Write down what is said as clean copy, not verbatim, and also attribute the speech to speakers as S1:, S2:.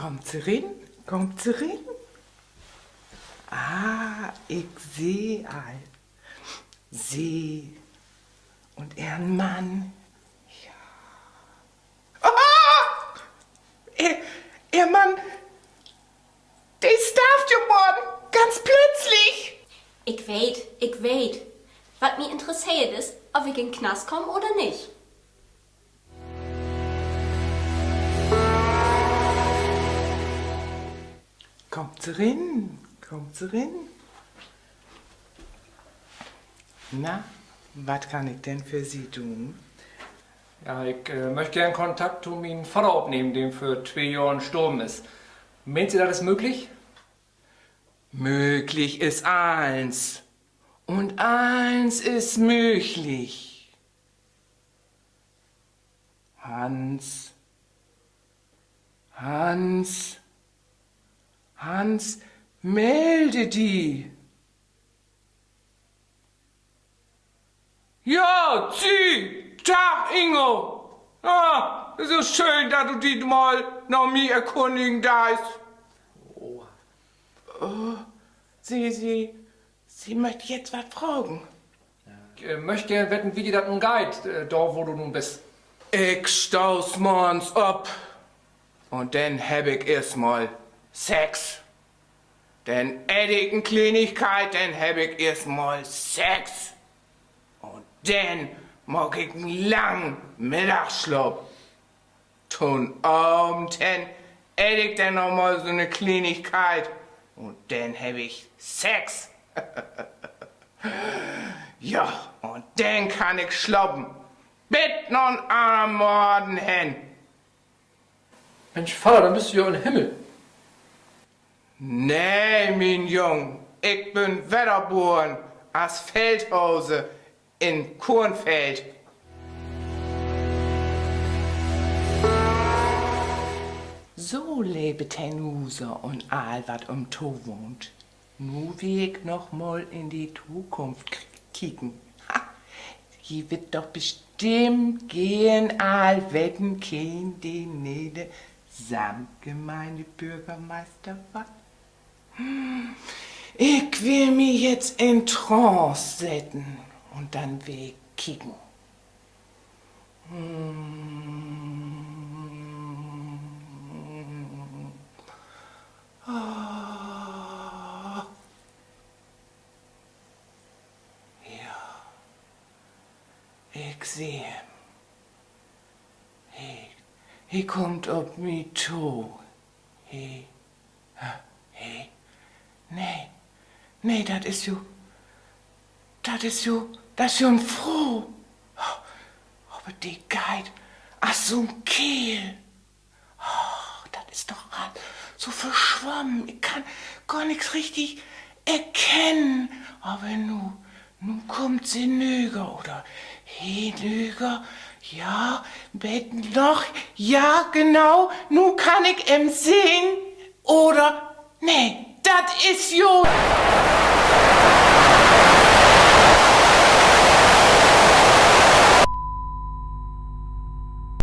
S1: Kommt sie rein? Kommt sie rein? Ah, ich seh all. Sie und ihren Mann. Ja. Ah! Ihr Mann, der starb geworden. Ganz plötzlich.
S2: Ich weet. Was mich interessiert ist, ob ich in den Knast komme oder nicht.
S1: Kommt sie rein, kommt sie rein. Na, was kann ich denn für Sie tun?
S3: Ja, ich möchte gern Kontakt zu meinem Vater aufnehmen, dem für 2 Jahren gestorben ist. Meint Sie, das ist möglich?
S1: Möglich ist eins. Und eins ist möglich. Hans, melde die. Ja, Sie, Tag, Ingo. Ah, es ist schön, dass du dich mal nach mir erkundigen darfst.
S3: Oh.
S1: Sie möchte jetzt was fragen.
S3: Ich möchte gern wetten, wie dir das nun geht, da wo du nun bist.
S1: Ich stau's morgens ab. Und dann hab ich erstmal Sex. Dann ich eine Kleinigkeit, dann hab ich erstmal Sex. Und dann mag ich einen langen Mittagsschlaf. Ton Abend, dann ich dann noch mal so eine Kleinigkeit. Und dann hab ich Sex. Ja, und dann kann ich schlafen. Bis noch am Morgen hin.
S3: Mensch, Vater, dann bist du ja im Himmel.
S1: Nee, mein Jung, ich bin Wetterborn aus Feldhause in Kornfeld. So lebt Emhuser und all wat To wohnt. Nu will ich noch mal in die Zukunft kicken. Ha, hier wird doch bestimmt gehen all wetten kein die nede Samtgemeindebürgermeister was. Ich will mich jetzt in Trance setzen und dann will ich kicken. Ich sehe. He kommt ob mi to. Nee, das ist jo ein Froh. Aber die Geit, ach so ein Kehl. Oh, das ist doch so verschwommen. Ich kann gar nichts richtig erkennen. Aber nu kommt sie nüger oder he nüger. Ja, Betten noch. Ja, genau. Nu kann ich sehen. Oder, nee, das ist jo.